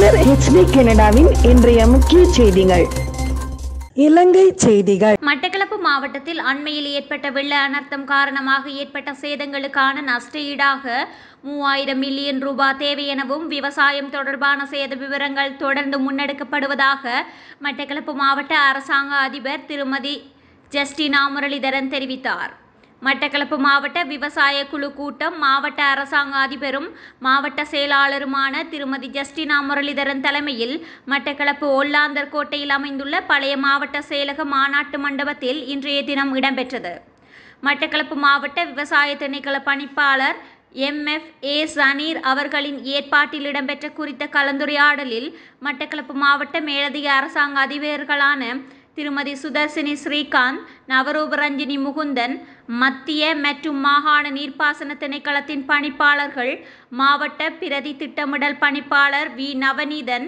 மலர் HD கனடாவின் இன்றைய முக்கிய செய்திகள். இலங்கை செய்திகள். மட்டக்களப்பு மாவட்டத்தில் அண்மையில் ஏற்பட்ட வெள்ள அனர்த்தம் காரணமாக ஏற்பட்ட சேதங்களுக்கான நஷ்டஈடாக 3000 மில்லியன் ரூபாய் தேவை எனவும் விவசாயம் தொடர்பான சேத விவரங்கள் தொடர்ந்து முன்னெடுக்கப்படுவதாக மட்டக்களப்பு மாவட்ட அரசாங்க அதிபர் திருமதி ஜஸ்டினா முரளிதரன் தெரிவித்தார். மட்டக்களப்பு மாவட்ட விவசாய குழு கூட்டம் மாவட்ட அரசாங்க அதிபரும் மாவட்ட செயலாளருமான திருமதி ஜஸ்டினா முரளிதரன் தலைமையில் மட்டக்களப்பு ஒல்லாந்தர் கோட்டையில் அமைந்துள்ள பழைய மாவட்ட செயலக மாநாட்டு மண்டபத்தில் இன்றைய தினம் இடம்பெற்றது. மட்டக்களப்பு மாவட்ட விவசாய திணைக்கள பணிப்பாளர் MFA சனீர் அவர்களின் ஏற்பாட்டில் இடம்பெற்ற குறித்த கலந்துரையாடலில் மட்டக்களப்பு மாவட்ட மேலதிக அரசாங்க அதிபர்களான திருமதி சுதர்சினி ஸ்ரீகாந்த், நவரூபரஞ்சினி முகுந்தன், மத்திய மற்றும் மாகாண நீர்ப்பாசன திணைக்களத்தின் பணிப்பாளர்கள், மாவட்ட பிரதி திட்டமிடல் பணிப்பாளர் வி நவநீதன்,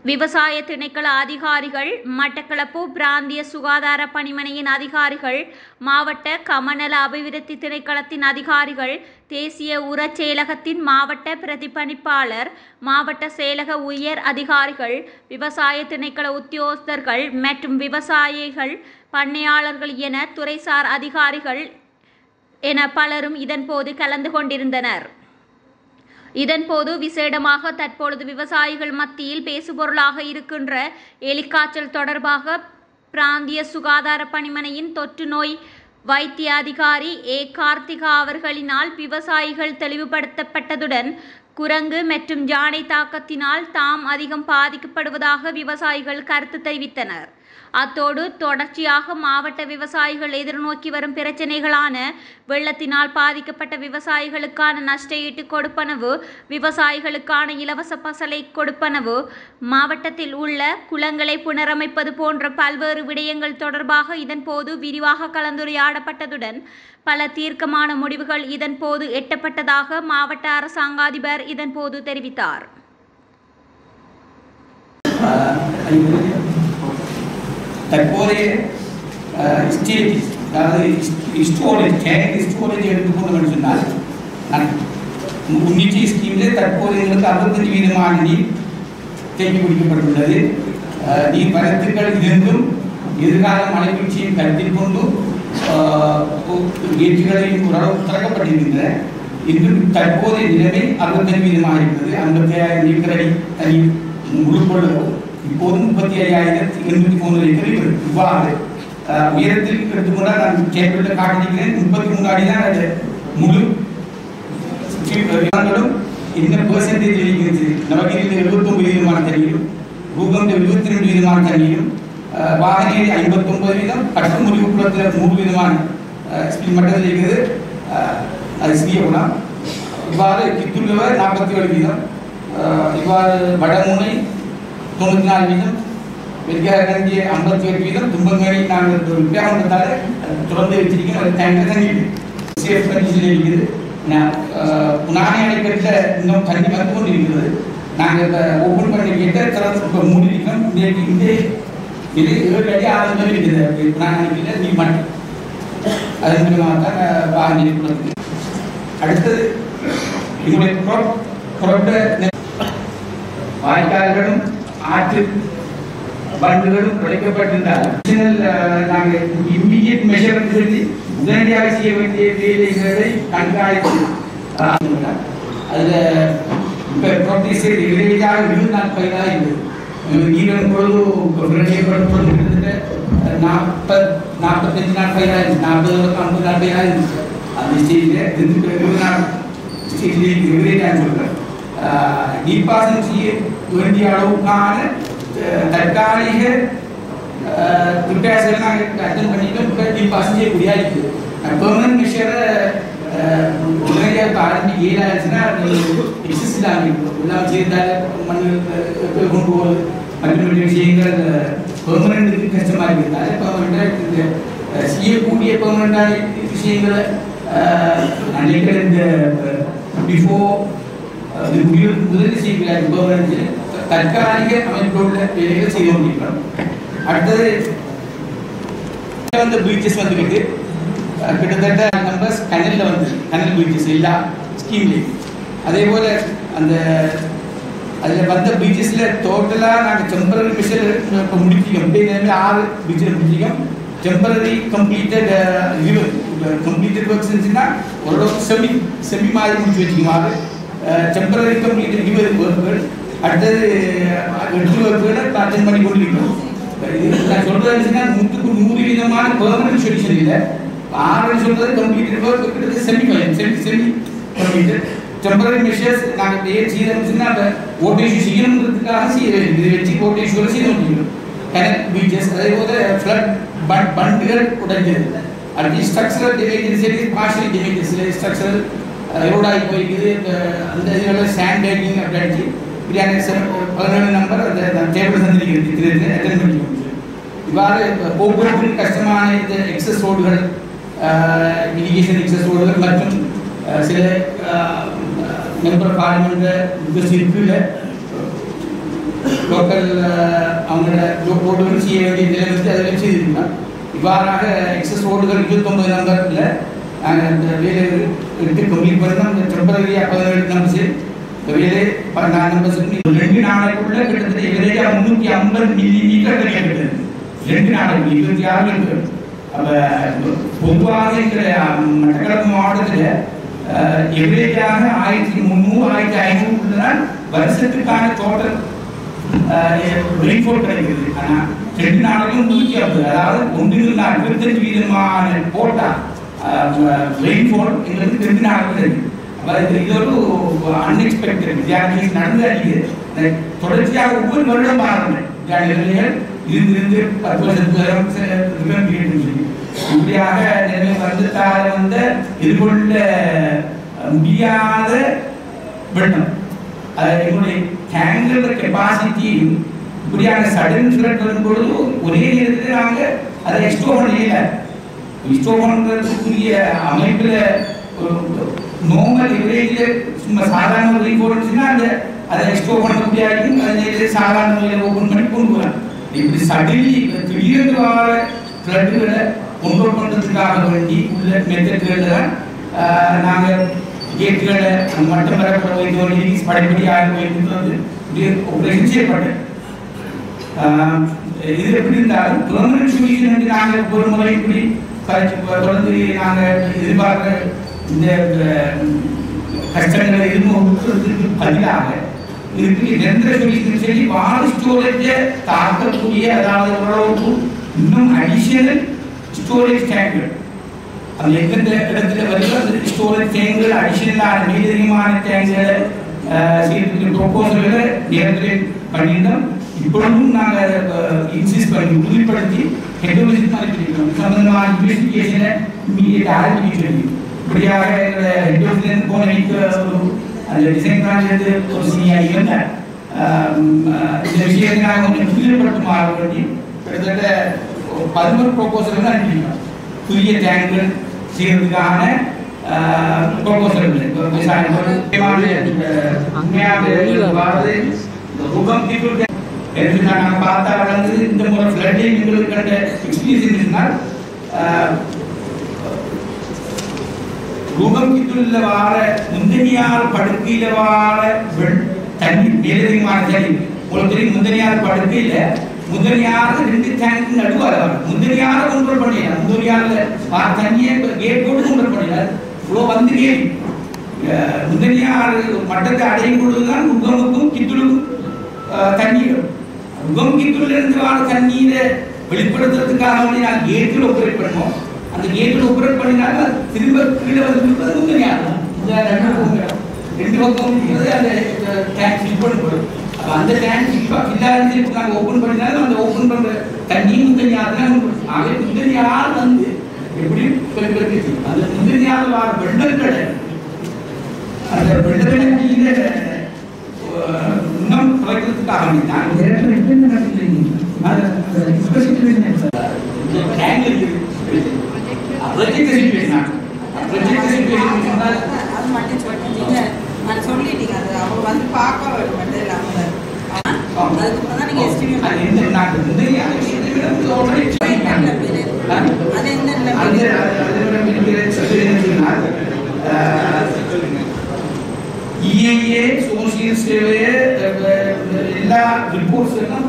விவசாய திணைக்கள அதிகாரிகள், மட்டக்களப்பு பிராந்திய சுகாதார பணிமனையின் அதிகாரிகள், மாவட்ட கமநல அபிவிருத்தி திணைக்களத்தின் அதிகாரிகள், தேசிய உரச் செயலகத்தின் மாவட்ட பிரதிபலிப்பாளர், மாவட்ட செயலக உயர் அதிகாரிகள், விவசாய திணைக்கள உத்தியோகஸ்தர்கள் மற்றும் விவசாயிகள், பண்ணையாளர்கள் என துறைசார் அதிகாரிகள் என பலரும் இதன்போது கலந்து கொண்டிருந்தனர். இதன்போது விசேடமாக தற்பொழுது விவசாயிகள் மத்தியில் பேசுபொருளாக இருக்கின்ற எலிக்காய்ச்சல் தொடர்பாக பிராந்திய சுகாதார பணிமனையின் தொற்று நோய் வைத்திய அதிகாரி கார்த்திகா அவர்களினால் விவசாயிகள் தெளிவுபடுத்தப்பட்டதுடன் குரங்கு மற்றும் யானை தாக்கத்தினால் தாம் அதிகம் பாதிக்கப்படுவதாக விவசாயிகள் கருத்து தெரிவித்தனர். அத்தோடு தொடர்ச்சியாக மாவட்ட விவசாயிகள் எதிர்நோக்கி வரும் பிரச்சினைகளான வெள்ளத்தினால் பாதிக்கப்பட்ட விவசாயிகளுக்கான நஷ்டஈட்டு கொடுப்பனவு, விவசாயிகளுக்கான இலவச பசலை கொடுப்பனவு, மாவட்டத்தில் உள்ள குளங்களை புனரமைப்பது போன்ற பல்வேறு விடயங்கள் தொடர்பாக இதன்போது விரிவாக கலந்துரையாடப்பட்டதுடன் பல தீர்க்கமான முடிவுகள் இதன்போது எட்டப்பட்டதாக மாவட்ட அரசாங்க அதிபர் இதன்போது தெரிவித்தார். தற்போதைய ஸ்டேஜ், அதாவது ஸ்டோரேஜ் எடுத்துக்கொண்டு சொன்னால் முன்னிச்சை ஸ்கீமில் தற்போது எங்களுக்கு 65% நீர் தேக்கி பிடிக்கப்பட்டுள்ளது. நீர் வரத்துக்கள் இருந்தும் எதிர்கால மழைவீழ்ச்சியை கருத்தில் கொண்டு ஏற்றுகளையும் ஓரளவு திறக்கப்பட்டிருக்கின்றன. இன்றும் தற்போதைய நிலைமை 65% இருக்கிறது. 55,000 ஏக்கர் தனி முழு கொள்ளவும் இப்போது 35,803 ஏக்கர். இவ்வாறு உயரத்தில் எடுத்துக்கொண்டால் நான் கேபிளில் காட்டியிருக்கிறேன். 33 அடி தான் அது முழு என்ன பெர்சன்டேஜ் இருக்கிறது. நவகிரியில் 79% தண்ணீரும், பூகம்பில் 22% தண்ணீரும், வாகனேரி 59%, கட்டுமுறிவு குளத்தில் 3% மட்டத்தில் இருக்கிறது. அது சிறிய குளம். இவ்வாறு கித்துள்ளவர் 47%, இவ்வாறு வடமுனை 94%, வெற்றியாரஞ்சி 57%, தும்பங்கனி நாங்கள் வித்தியாசத்தால் தொடர்ந்து வச்சிருக்கோம். அது தண்ணி சேஃப் கண்டிஷனில் இருக்குது. புனானி அணைக்கட்டில் இன்னும் தண்ணி வந்து கொண்டு இருக்கிறது. நாங்கள் இப்போ ஓப்பன் பண்ணி கேட்டால் இப்போ மூடி இருக்கிறோம். இந்த இது 7 அடி 6 அடி இருக்குது. புனானி அணைக்கட்டில் நீர் மட்டம் அது மூலமாக தான் வாங்கி கொடுக்குது. அடுத்தது எங்களுடைய புறப்பட்ட வாய்க்கால்களும் ஆற்று பண்டுகளும் குறைக்கப்பட்டிருந்தால் நாங்கள் இம்மீடியட் மெஷர் சொல்லி உடனடியாக செய்ய வேண்டிய வேலைகளை கண்காணித்து அதில் இப்போ ப்ராப்பர்ட்டி சைடு இடைவெளியாக 24 பயிராக இருக்குது. நீரின் பொழுது விரணியப்படும் கிட்டத்தட்ட 45 நாள் பயிராக இருக்குது. 40-50 நாள் பயிராக இருக்குது. அந்த ஸ்டேஜில் 24 ஸ்டேஜில் விரைவாக சொல்கிறேன். நீர்ப்பாசனம் செய்ய வேண்டிய அளவுக்கான தற்காலிக ரிப்பேர்ஸ் எல்லாம் அட்டன் பண்ணிட்டு இப்போ நீர்ப்பாசனம் செய்யக்கூடிய இருக்குது. பெர்மனன்ட் மெஷரை உடனடியாக இப்போ ஆரம்பிக்க ஏழாச்சுன்னா எக்ஸஸ் இல்லாமல் இருக்கும். எல்லாம் செய்தால் மண் கொண்டு போகிறது மற்ற விஷயங்கள் பெர்மனன்ட்டுக்கு கஷ்டமாக இருக்கிறதால பெர்மனண்டாக இந்த செய்யக்கூடிய பெர்மனண்டான விஷயங்களை நினைக்கிற இந்த பிஃபோர் முதலீடு செய்கிறார். தற்காலிக அமைப்போட வேலைகள் செய்ய முடியும். அடுத்தது பீச்சஸ் வந்துருக்கு. கிட்டத்தட்ட நம்பர்ஸ் கனலில் வந்து கனல் பீச்சஸ் எல்லா ஸ்கீம்லேயும். அதே போல் அந்த அதில் வந்த பீச்சஸில் டோட்டலாக நாங்கள் டெம்பரரி மெஷர் இப்போ முடிச்சிக்கோம். இப்படி 6 பீச்சில் முடிச்சிக்கோம். டெம்பரரி கம்ப்ளீட்டட் கம்ப்ளீட்டட் ஒர்க்ஸ் இருந்துச்சுன்னா ஒரு செமி மாதிரி முடிச்சு வச்சுக்குவாங்க. டெம்பரரி கம்ப்ளீட்டட் 20 ஒர்க்குகள், அடுத்தது 8 ஒர்க்குகளை அட்டென்ட் பண்ணி கொண்டிருக்கோம். இது நான் சொல்கிறது இருந்துச்சுன்னா 100% பெர்மனன்ட் சொல்யூஷன் இல்லை. 6 சொல்கிறது completed work, semi completed temporary measures நாங்கள் ஏன் செய்யணும்னா அந்த ஓட்டு இஷ்யூ செய்யணுன்றதுக்காக செய்ய வேண்டும். இதை வச்சு ஓட்டு இஷ்யூவில் செய்ய முடியும். கனெக்ட் பீச்சஸ், அதே போல ஃப்ளட் பண்டுகள் உடைஞ்சது. அடுத்து ஸ்ட்ரக்சரல் டேமேஜஸ் சரி, பார்ஷியல் டேமேஜஸ், ஸ்ட்ரக்சரல் ரோடாகி போயிருக்குது. அந்த இதில் சேண்ட் பேக்கிங் அப்படி ஆகிடுச்சு. இப்படியான 17 நம்பர் அந்த டேபிள் சந்திக்கிறது அட்டென்ட் பண்ணிக்கணும். இவ்வாறு போக்குவரத்துக்கு கஷ்டமான இந்த எக்ஸஸ் ரோடுகள், இரிகேஷன் எக்ஸஸ் ரோடுகள் மற்றும் சில மெம்பர் பார்லிமெண்ட் சிற்பில் லோக்கல் அவங்களோட ரோடுகள் செய்ய வேண்டிய நிலை வந்து அதை வச்சு இருக்கணும். இவ்வாறாக எக்ஸஸ் ரோடுகள் 29 நம்பரில் நாங்கள் இந்த வேலை 8 கம்ப்ளீட் பண்ணோம். இந்த டெம்பரரியாக 17 நம்பர்ஸ் இந்த வேலை 14 நம்பர்ஸுக்கு 2 நாளைக்குள்ள கிட்டத்தட்ட எவரேஜாக 350 மில்லிமீட்டர் கிடைக்கிறது. 2 நாளைக்கு 26 மீட்டர். அப்போ பொதுவாக இருக்கிற மட்டக்களப்பு மாவட்டத்தில் எவரேஜாக 1300-1500 தான் வருஷத்துக்கான டோட்டல் ரெயின்ஃபால் கிடைக்கிறது. ஆனால் 2 நாளைக்கும் 150, அதாவது 125% போட்டா ரெயின்ஃபால் எங்களுக்கு 2 நாளைக்கு கிடைக்குது. அப்போ இது ஒரு அன்எக்ஸ்பெக்டட் வித்தியாசம் நடந்து அடிக்குது. தொடர்ச்சியாக ஒவ்வொரு வருடம் மாறணும் நிலைகள் இருந்து 10 வருஷத்துக்கு இப்படியாக நிலைமை வந்துட்டால வந்து எதிர்கொள்ள முடியாத வெள்ளம். எங்களுடைய டேங்கரோட கெப்பாசிட்டி இப்படியான சடன் ஃப்ளட் வரும்பொழுது ஒரே நேரத்தில் நாங்கள் அதை எக்ஸ்டோர் பண்ணல. எக்ஸ்டோர் பண்ணுறதுக்குரிய அமைப்பில் நார்மல் எவரேஜில் சும்மா சாதாரண ஒரு போட்டுச்சுன்னா அதை எக்ஸ்டோர் பண்ண முடியாது. அதே சாதாரண முறையில் ஓப்பன் பண்ணி கொண்டு போகலாம். இப்படி சடன்லி திடீர்னு வர ஃப்ளட்டுகளை கண்ட்ரோல் பண்ணுறதுக்காக வேண்டி உள்ள மெத்தட்களில் தான் நாங்கள் கேட்டுகளை மட்டம் வரப்பட வைத்து படிப்படியாக வைத்து ஆப்ரேஷன் செய்யப்பட்டேன். இது எப்படி இருந்தாலும் பெர்மனன்ட் சொல்யூஷன் வந்து நாங்கள் ஒரு முறை இப்படி தொடர்ந்து நாங்கள் எதிர்பார்க்க இந்த கஷ்டங்களை எதிர்நோக்கிறதுக்கு பதிலாக இதுக்கு நிரந்தர சொல்யூஷன் சொல்லி வால் ஸ்டோரேஜை தாக்கக்கூடிய, அதாவது ஓரளவுக்கு இன்னும் அடிஷனல் ஸ்டோரேஜ் டேங்குகள் அந்த எந்தெந்த இடத்துல வருதோ அந்த ஸ்டோரேஜ் டேங்குகள் அடிஷனலான மேலதிகமான டேங்குகளை செய்யறதுக்கு ப்ரொபோசல்களை நிரந்தரம் பண்ணியிருந்தோம். இப்பொழுதும் நாங்கள் இன்சிஸ்ட் பண்ணி உறுதிப்படுத்தி ஹெட்ரோலஜிக் பண்ணிருக்கோம். சம்பந்தமான இன்வெஸ்டிகேஷனை இமீடியட் ஆரம்பிக்க சொல்லி இப்படியாக எங்களை ஹெட்ரோலஜிலேருந்து போன வைக்க அந்த டிசைன் பிரான்ச்லேருந்து ஒரு சினியாக இருந்தார். இந்த விஷயத்தை நாங்கள் கொஞ்சம் துரிதப்படுத்துமாற வேண்டி கிட்டத்தட்ட 11 ப்ரொபோசல்கள் அனுப்பியிருக்கோம். புதிய டேங்குகள் செய்யறதுக்கான ப்ரொபோசல்கள் நாங்கள் பார்த்தா வந்து இந்த முறை ஃப்ளட்டிங் எங்களுக்கு கண்ட எக்ஸ்பீரியன்ஸ் இருந்தால் ரூபம் கிட்டுள்ள வார முந்தனியார் படுக்கையில வார தண்ணி மேலதிகமான தண்ணி உங்களுக்கு தெரியும். முந்தனியார் படுக்கையில முதலியார் 2 டேங்க் நடுவார். முதலியார கண்ட்ரோல் பண்ணிடலாம். முதலியார்ல தண்ணியை கேட் போட்டு கண்ட்ரோல் பண்ணிடலாம். ஃப்ளோ வந்து கேட் முதலியார் மட்டத்தை அடையும் பொழுதுதான் உகமுக்கும் கித்துளுக்கும் தண்ணீர் உகம் கித்துள்ள இருந்து வர தண்ணீரை வெளிப்படுத்துறதுக்காக வேண்டி நாங்கள் கேட்டில் ஆப்ரேட் பண்ணுவோம். அந்த கேட்டில் ஆப்ரேட் பண்ணினால திரும்ப கீழே வந்து முதலியார் ரெண்டு பக்கம் அந்த டேங்க் ஃபில் பண்ணப்படும். அப்போ அந்த டேங்க் இல்லாத நாங்கள் ஓப்பன் பண்ணினாலும் அந்த ஓப்பன் பண்ணுற தண்ணியும் முந்தனியார் தான். ஆகவே முந்தனியார் வந்து எப்படி அந்த முந்தனியார் வர வெள்ளங்களை அந்த வெள்ளங்களை இன்னும் குறைக்கிறதுக்காக சொல்லிட்டீங்க. அது அவங்க வந்து பார்க்க வேண்டும். அதுக்கப்புறம் தான் நீங்கள் எஸ்டிமேட் EIA சோசியல் சேவை எல்லா ரிப்போர்ட்ஸ் எல்லாம்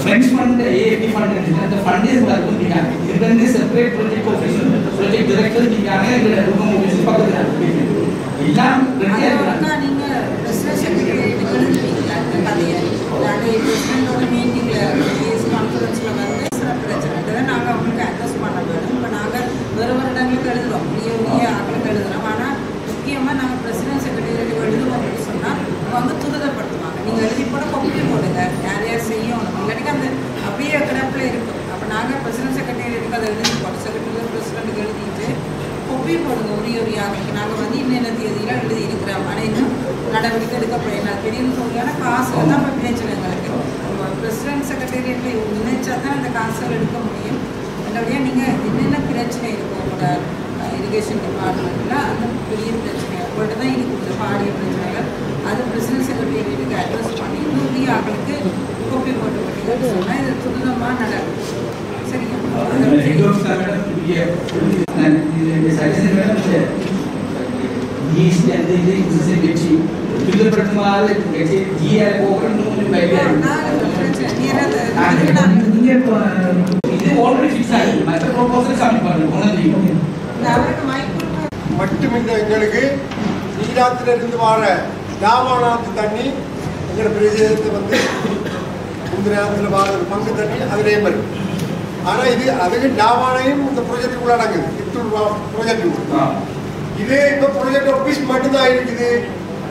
ஃப்ரெண்ட்ஸ் ஃபண்ட் ஏஏபி ஃபண்ட் அந்த ஃபண்ட் இருக்காங்க. இது வந்து separate project officer project director இருக்காங்க. இந்த ரூபம் ஆஃபீஸ் பக்கத்துல எல்லாம் நீங்க பிசினஸ் செக்ரட்டரியேட் எழுதுவீங்களா அந்த கதையை? நாங்கள் பிரசிடென்டோட மீட்டிங்கில் கேஸ் கான்ஃபரன்ஸில் வந்து பிரச்சனை நாங்கள் அவங்களுக்கு அட்ரஸ் பண்ண வேணும். இப்போ நாங்கள் வேறு வருடங்களுக்கு எழுதுகிறோம், உரிய ஆக்களுக்கு எழுதுகிறோம். ஆனால் முக்கியமாக நாங்கள் பிரசிடென்ட் செக்ரட்டரியேட் எழுதுவோம் அப்படின்னு சொன்னால் அவங்க துரிதப்படுத்துவாங்க. நீங்கள் எழுதி போட கொப்பி போடுங்க, யார் யார் செய்யணும், இல்லாட்டிக்கு அந்த அப்படியே கிடப்பில் இருக்கும். அப்போ நாங்கள் பிரசிடென்ட் செக்ரட்டரியேட்டுக்கு அதை எழுதி போட்டோம், செக்ரட்டரி பிரசிடென்ட்டுக்கு எழுதிட்டு கொப்பி போடுங்க உரிய ஆக்களுக்கு. நாங்கள் வந்து இன்னென்ன தேதியெல்லாம் எழுதி இருக்கிறோம், ஆனால் இன்னும் நடவடிக்கை எடுக்கப்படும். அது பெரிய சொல்லியான காசுகள் தான் இப்போ பிரச்சனை எங்களுக்கு. பிரசிடென்ட் செக்ரட்டரியேட்டில் நினைச்சா தான் அந்த காசுகள் எடுக்க முடியும். நல்லபடியாக நீங்கள் என்னென்ன பிரச்சனை இருக்கும் உங்களோட இரிகேஷன் டிபார்ட்மெண்ட்டில் அந்த பெரிய பிரச்சனை உங்கள்கிட்ட தான் இருக்குது பாடிய பிரச்சனைகள். அது பிரசிடென்ட் செக்ரட்டரியேட்டுக்கு அட்ரஸ் பண்ணி உரிய ஆக்களுக்கு கொப்பி போட்டு போட்டீங்கன்னு சொன்னால் இது துரிதமாக நடக்கும். சரிங்க. மட்டுமில்லை, எங்களுக்கு நீராத்திலிருந்து வர தாமானாத்து தண்ணி எங்களோட பிரதேசத்தை வந்து இந்த நேரத்தில் வர பங்கு தண்ணி அதிலே வரும். ஆனால் இது அதுக்கு டாமானையும் இந்த ப்ரொஜெக்டுக்குள்ள அடங்குது. ப்ரொஜெக்ட் இது இப்போ ப்ரொஜெக்ட் ஆஃபீஸ் மட்டும்தான் இருக்குது.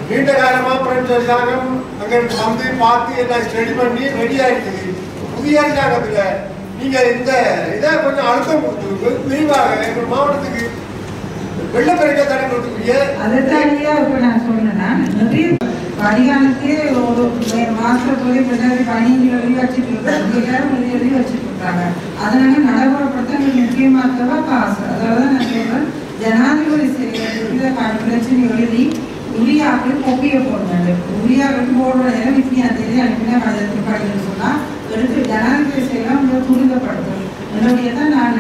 நீண்ட காலமாக ஃப்ரெண்ட்ஸ் அரசாங்கம் அங்கே வந்து பார்த்து எல்லாம் ஸ்டடி பண்ணி ரெடியாக இருக்குது. புதிய அரசாங்கத்தில் நீங்கள் இந்த இதை கொஞ்சம் அழுத்தம் கொடுத்து விரிவாக எங்கள் மாவட்டத்துக்கு வெள்ளப்பெருக்க தடுக்கிறதுக்குரிய அதுதானியா இப்போ நான் சொன்னேன்னா நிறைய வடிகாலத்தையே ஒரு மாதத்தில் போய் பின்னாடி பணியில் எழுதி வச்சுட்டு இருக்காங்க, எல்லாரும் எழுதி வச்சுட்டு இருக்காங்க. அதனால நடைமுறைப்படுத்த முக்கியமாக காசு. அதாவது நான் சொல்றேன், ஜனாதிபதி செய்யறதுக்கு பிரச்சனை எழுதி உரிய ஆக்கள் கொப்பியை போடுறாங்க. உரிய ஆக்களுக்கு போடுற நேரம் வித்தியாசம் தேதி அனுப்பினா கடிதத்தில் படிக்கணும்னு சொன்னால் எடுத்து ஜனாதிபதி செய்யலாம் துரிதப்படுத்தும். என்னுடைய தான் நான்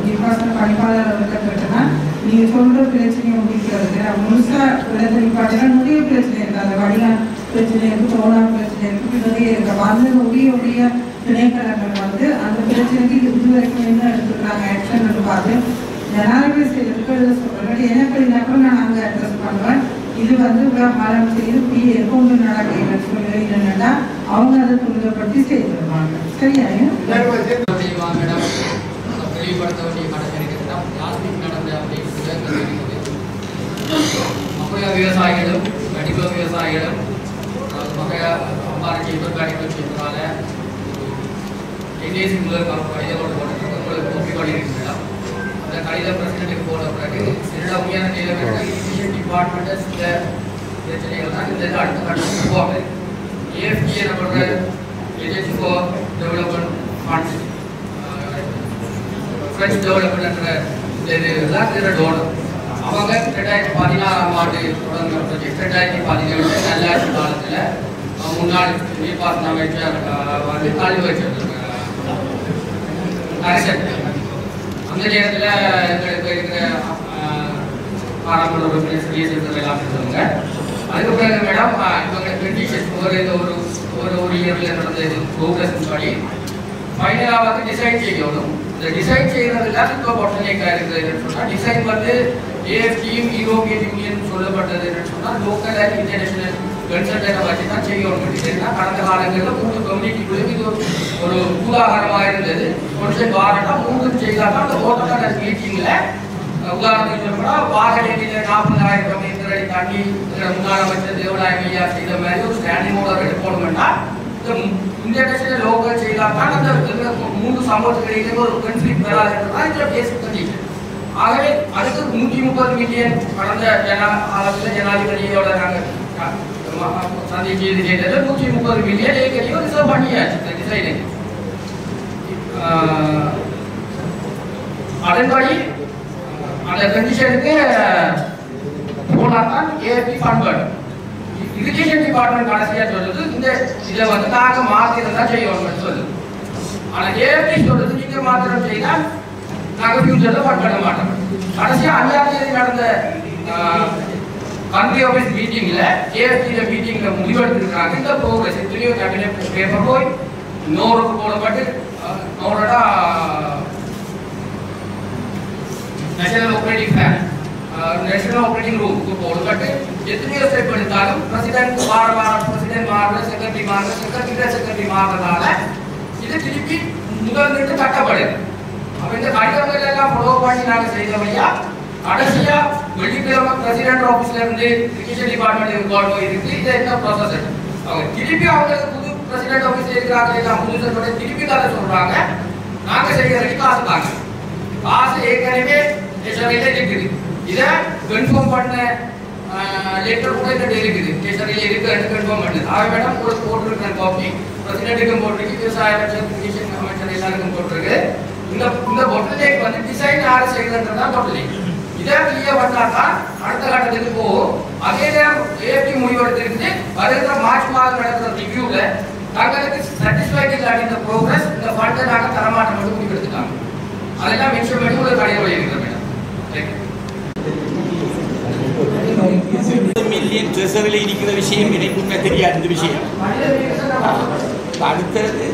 நிர்வாசன பணிப்பாளர் அவர்கிட்ட கேட்டேன்னா நீங்கள் சொல்கிற பிரச்சனையை முடிக்கிறதுக்கு நான் முழுசாக விளக்கி பார்த்தீங்கன்னா நிறைய பிரச்சனை இருக்குது. அந்த வடிகால் பிரச்சனை இருக்குது, சோனா பிரச்சனை இருக்குது, நிறைய இருக்குது. வந்து உரிய திணைக்களங்கள் வந்து அந்த பிரச்சனைக்கு இது வரைக்கும் என்ன எடுத்துக்கிறாங்க ஆக்ஷன் பார்த்து ஜனாதிபதி செய்யறதுக்கு எழுத சொல்கிறேன். எனக்கு இல்லைனாலும் நான் அங்கே அட்ரஸ் பண்ணுவேன். இது வந்து மரம் செய்து பிஏ கொண்டு நடக்க சொல்லி என்னென்னா அவங்க அதை துரிதப்படுத்தி செய்திருவாங்க. சரியா? தெளிவுபடுத்த வேண்டிய கடமை இருக்கிறதா பிளாஸ்டிக் நடந்த அப்படின்னு மகைய விவசாயிகளும் வடிவ விவசாயிகளும் மகைய அவ்வாறு செய்வதற்காக செய்வதால எங்கேயும் முதல் கடிதம் உங்களுக்கு கோப்பி பண்ணியிருக்கிறோம். அந்த கடித பிரசிடென்ட்டுக்கு போன பிறகு சில உயர் நிலைமைகள் இரிகேஷன் டிபார்ட்மெண்ட்டு சில பிரச்சனைகள் தான் இந்த அடுத்த கட்டத்துக்கு போவாங்க. ஏஎஃப்டி நம்மளோட agency for development funds friends development இதெல்லாம் டோனர் அவங்க 2016ஆம் ஆண்டு தொடங்கின ப்ராஜெக்ட் 2017 நல்லாட்சி காலத்தில் முன்னாள் நீர்ப்பாசன அமைச்சர் வந்து கல்வி வச்சிருக்காங்க அரசன். அந்த நேரத்தில் எங்களுக்கு இருக்கிற பாராளுமன்ற உறுப்பினர் சிறிய எல்லாம் சொல்லுவாங்க. அதுக்கு பிறகு மேடம் இவங்க கண்டிஷன் ஒரு இயரில் நடந்த ப்ரோக்ரஸ் படி ஃபைனலாக வந்து டிசைன் செய்யணும். இந்த டிசைன் செய்யறதுல இப்போ பொட்டனேக்கா இருக்குது சொன்னால் டிசைன் வந்து ஏஎஃப்டியும் யூரோப்பியன் யூனியன் சொல்லப்பட்டது சொன்னால் லோக்கல் அண்ட் இன்டர்நேஷனல் கன்சல்டன்ட்டை வச்சு தான் செய்யணும். டிசைன்னா கடந்த காலங்களில் 3 கம்யூனிட்டிக்குள்ளே இது ஒரு உதாரணமாக இருந்தது. கொஞ்சம் காரணம் 3 செய்தால் அந்த ஓட்டக்காரர் மீட்டிங்கில் உதாரணத்துக்கு சொல்லப்போனால் வாகனத்தில் 40,000 மீட்டர் அடி தண்ணி முன்னாள் அமைச்சர் தேவநாயக ஐயா செய்த மாதிரி ஒரு ஸ்டாண்டிங் ஆர்டர் எடுக்கணும்னா இன்டர்நேஷனல் லோக்கல் செய்தால் தான் அந்த 3 சமூகத்துக்கு ஒரு கன்ஃபிளிக்ட் வராதுன்றதான் இதில் பேசிக் கண்டிஷன். ஆகவே அதுக்கு 130 மில்லியன் கடந்த ஜனாதிபதியோட நாங்கள் சந்திச்சு இது செய்தது 130 மில்லியன் ஏற்கனவே ரிசர்வ் பண்ணியாச்சு இந்த டிசைனுக்கு. அதன்படி அந்த கண்டிஷனுக்கு போனால் தான் ஏஎஃப்டி ஃபண்ட் வரும். இரிகேஷன் டிபார்ட்மெண்ட் கடைசியாக சொல்லுது இந்த இதை வந்து நாங்கள் மாத்திரம் தான் செய்யணும்னு சொல்லுது. ஆனால் ஏஎஃப்டி சொல்லுது நீங்கள் மாத்திரம் செய்தால் நாங்கள் ஃபியூச்சரில் ஃபண்ட் பண்ண மாட்டோம். கடைசியாக 5ஆம் தேதி நடந்த கண்ட்ரி ஆஃபீஸ் மீட்டிங்ல ஏஎஸ்டில மீட்டிங்ல முடிவெடுத்திருக்காங்க. இந்த ப்ரோக்ரஸ் இதுலயும் கேபினெட் பேப்பர் போய் நோருக்கு போடப்பட்டு நோரடா நேஷனல் ஆப்ரேட்டிங் ரூமுக்கு போடப்பட்டு எத்தனையோ ஸ்டெப் எடுத்தாலும் பிரசிடென்ட் பிரசிடென்ட் மாறுற செக்ரட்டரி மாறுறதால இது திருப்பி முதல் தட்டப்படுது. அப்ப இந்த கடிதங்கள் எல்லாம் ஃபாலோ பண்ணி நாங்கள் செய்தவையா கடைசியா வெள்ளிக்கிழமை பிரசிடென்ட் ஆஃபீஸ்ல இருந்து இரிகேஷன் டிபார்ட்மெண்ட் கால் போயிருக்கு. இது என்ன ப்ராசஸ் அவங்க திருப்பி அவங்களுக்கு புது பிரசிடென்ட் ஆஃபீஸ்ல இருக்கிறாங்க எல்லாம் புது சொல்ல திருப்பி கதை சொல்றாங்க. நாங்க செய்யறதுக்கு காசு தாங்க காசு ஏற்கனவே இருக்குது. இதை கன்ஃபார்ம் பண்ண லெட்டர் கூட இந்த இருக்குது கேசரியில் இருக்கு கன்ஃபார்ம் பண்ணுது. ஆக மேடம் உங்களுக்கு போட்டிருக்கிற காப்பி பிரசிடென்ட்டுக்கும் போட்டிருக்கு விவசாய அமைச்சர் எல்லாருக்கும் போட்டிருக்கு. இந்த பொட்டலேக் வந்து டிசைன் யாரு செய்யறதுன்றதான் பொட்டலேக். இதை கிளியர் பண்ணாதான் அடுத்த கட்டத்துக்கு போகும். அதே நேரம் ஏபி முடிவெடுத்திருக்கு வருகிற மார்ச் மாதம் நடக்கிற ரிவ்யூல தங்களுக்கு சாட்டிஸ்ஃபைட் இல்லாத இந்த ப்ரோக்ரஸ் இந்த ஃபண்டை நாங்கள் தரமாட்டம் மட்டும் முடிவெடுத்துட்டாங்க. அதெல்லாம் மென்ஷன் பண்ணி ஒரு கடையில் இருக்கிற மேடம் மில்லியன் ட்ரெஷரில் இருக்கிற விஷயம் எனக்கு உண்மை தெரியாது. இந்த விஷயம் அடுத்தது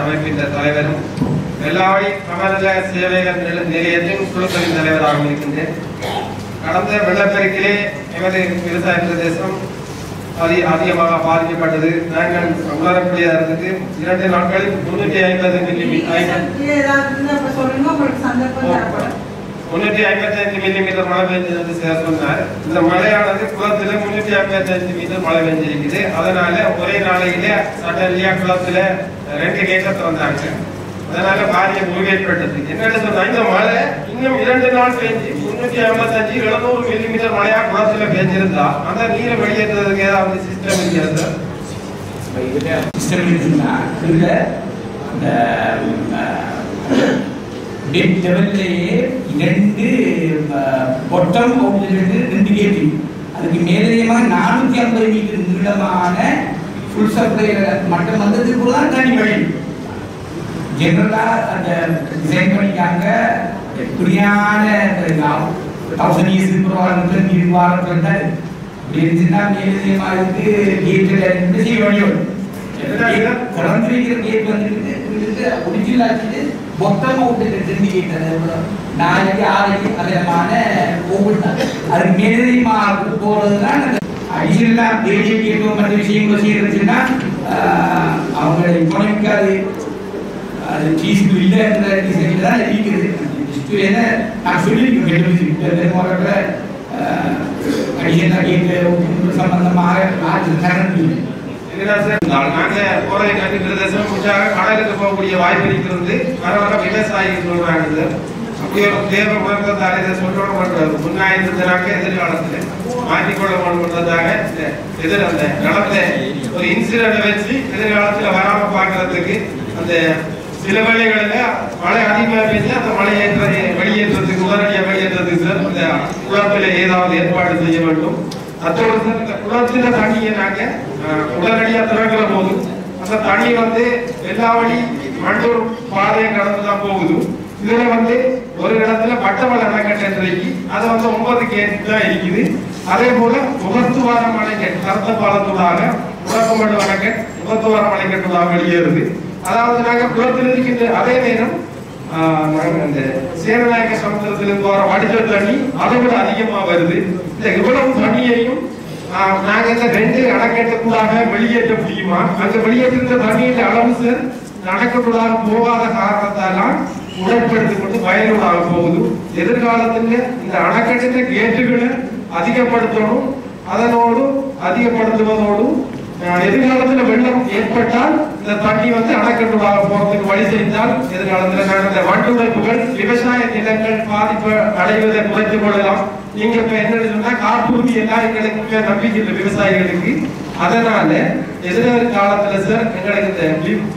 அமைப்பின் தலைவரும் வெள்ளாவடி சமநல சேவைகள் நிலையத்தின் குழுக்களின் தலைவராக இருக்கின்றேன். கடந்த வெள்ளப்பெருக்கிலே எமது விவசாய பிரதேசம் அதிகமாக பாதிக்கப்பட்டது. நாங்கள் உணரக்கூடியதற்கு 2 நாட்களில் 355 மில்லிமீட்டர் மழை பெய்ஞ்சது சொன்னார். இந்த மழையானது குளத்துல 355 மீட்டர் மழை பெஞ்சிருக்குது. அதனால ஒரே நாளையிலே சட்டலியா குளத்துல 2 கேட்ட திறந்தாங்க. அதனால பாரிய முழுகை ஏற்பட்டது. என்னன்னு சொன்னா இந்த மழை இன்னும் 2 நாள் பெஞ்சு 355 700 மில்லிமீட்டர் மழையா குளத்துல பெஞ்சிருந்தா அந்த நீரை வெளியேற்றதுக்கு ஏதாவது சிஸ்டம் இருக்காது? சிஸ்டம் இருக்குன்னா இதுல டெட் லெவல்லையே 2 பொட்டம் 2 கேட்டு அதுக்கு மேலதிகமாக 450 மீட்டர் நீளமான ஃபுல் சப்ளை மட்டம் வந்ததுக்கு கூட தான் தண்ணி வழி ஜெனரலா அந்த டிசைன் பண்ணிக்காங்க. எப்படியான 1000 இயர்ஸ் இருக்கிற நீர் வாரம் தான் அப்படி இருந்துச்சுன்னா மேலதிகமாக இருக்கு கேட்டு செய்ய வழியும் திறந்திருக்கிற கேட் வந்துட்டு ஒரிஜினல் ஆக்கிட்டு மொத்தமாக விட்டு 2 கேட்டு 4 6 அதிகமான கோவில் தான் அதுக்கு மேலதிகமாக போறதுதான் அடிஷனலா தேசிய கேட்கும் மற்ற விஷயங்கள் செய்யறதுன்னா அவங்க எக்கனாமிக்கா அது ஃபீஸுக்கு இல்லை என்ற டிசைனில் தான் இருக்குது. ஹிஸ்டரியில நான் சொல்லியிருக்கேன் அடிஷனலா கேட்டு சம்பந்தமாக கரண்ட் நாங்க போற பிரதேசம் கடலுக்கு போகக்கூடிய வாய்ப்பு இருக்கிறது. வர வர விவசாயிகள் சொல்றாங்க அப்படி ஒரு தேவை உணர்ந்ததாக இதை சொல்லணும். முன்னாயிருந்தாங்க எதிர்காலத்துல மாற்றிக்கொள்ள பண்ணுறதாக அந்த நிலத்தை ஒரு இன்சிடென்ட் வச்சு எதிர்காலத்துல வராம பார்க்கறதுக்கு அந்த சில வேளைகளில் மழை அதிகமாக பெஞ்சு அந்த மழையை வெளியேற்றத்துக்கு உடனடியாக வெளியேற்றத்துக்கு சார் இந்த குளத்தில் ஏதாவது ஏற்பாடு செய்ய வேண்டும். அதோடு சார் இந்த குளத்தில் தண்ணியை நாங்கள் உடனடியாக திறக்கிற போது அந்த தண்ணி வந்து வெள்ளாவடி மண்டூர் பாதையை கடந்து தான் போகுது. இதுல வந்து ஒரு இடத்துல பட்டமலை அணைக்கட்டு அதை வந்து 9 கேட்டு தான் இருக்குது. அதே போல முகத்துவாரம் அணைக்கட்டு கருத்த பாலத்தூடாக உடக்கமடு அணைக்கட்டு முகத்துவாரம் அணைக்கட்டுடாக வெளியேறுது. அதாவது நாங்க குளத்தில் இருக்கின்ற அதே நேரம் இந்த சேரநாயக்க சமுத்திரத்திலிருந்து வர வடிதல் தண்ணி அதை விட அதிகமா வருது. இந்த இவ்வளவு தண்ணியையும் நாங்க இந்த 2 அணைக்கட்டுக்குள்ளாக வெளியேற்ற முடியுமா? அங்க வெளியேற்ற தண்ணியின் அளவு சார் அணைக்கட்டுள்ளாக போகாத காரணத்தாலாம் உடற்படுத்திக் கொண்டு வயலூடாக போகுது. எதிர்காலத்துல இந்த அணைக்கட்டின் கேட்டுகளை அதிகப்படுத்தணும். அதனோடு அதிகப்படுத்துவதோடு எதிர்காலத்துல வெள்ளம் ஏற்பட்டால் இந்த தண்ணி வந்து அணைக்கட்டுள்ளாக போறதுக்கு வழி செய்தால் எதிர்காலத்துல நடந்த வண்டுழைப்புகள் விவசாய நிலங்கள் பாதிப்பு அடைவதை குறைத்துக் கொள்ளலாம். நீங்க இப்ப என்ன சொன்னா காப்புறுதி எல்லாம் எங்களுக்கு நம்பிக்கை இல்லை விவசாயிகளுக்கு. அதனால எதிர்காலத்துல சார் எங்களுக்கு இந்த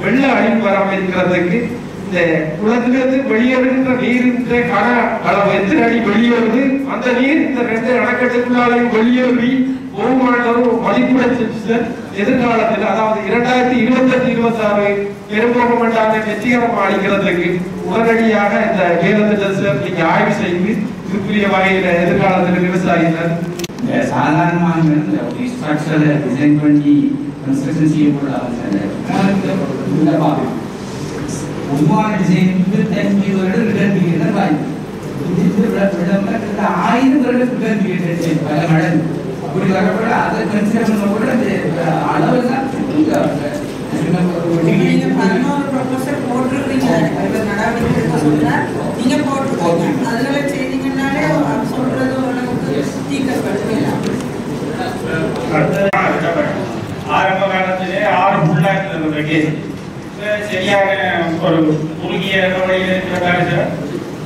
வெள்ள அழிவு வராம இருக்கிறதுக்கு இந்த குளத்திலிருந்து வெளியேறுகின்ற நீரின் கன அளவு எத்தனை அடி வெளியேறுது அந்த நீர் இந்த 2 அணைக்கட்டுக்குள்ளாலையும் வெளியேறி ஒரு மதிப்புடன் எதிர்காலத்தில் அதாவது 2025-26 பெரும்போகமண்டான வெற்றிகரமாக அளிக்கிறதுக்கு உடனடியாக இந்த வேலைத்திட்டத்தை நீங்க ஆய்வு செய்து இதுக்குரிய வகையில் எதிர்காலத்தில் விவசாயிகள் சாதாரணமாக ஸ்ட்ரக்சரை டிசைன் பண்ணி கன்ஸ்ட்ரக்ஷன் செய்யக்கூடாது. பொதுவான டிசைன் 25 வருடம் ரிட்டர்ன் பீரியட் தான் வாய்ப்பு. 1000 வருடம் ரிட்டர்ன் பீரியட் பல மடங்கு அப்படி வரப்பட அதை கன்சிடர் பண்ண அந்த அளவெல்லாம் நீங்க 11 ப்ரொபோசல் போட்டுருக்கீங்க. நடவடிக்கை எடுக்க சொல்றா நீங்க போட்டுருக்கீங்க. அதுல செய்தீங்கன்னாலே சொல்றது ஓரளவுக்கு தீர்க்கப்படுத்தலாம். ஆரம்ப காலத்திலே 6 புள்ளாக கேஸ் சரியான ஒரு குறுகிய வழியில் இருக்கிற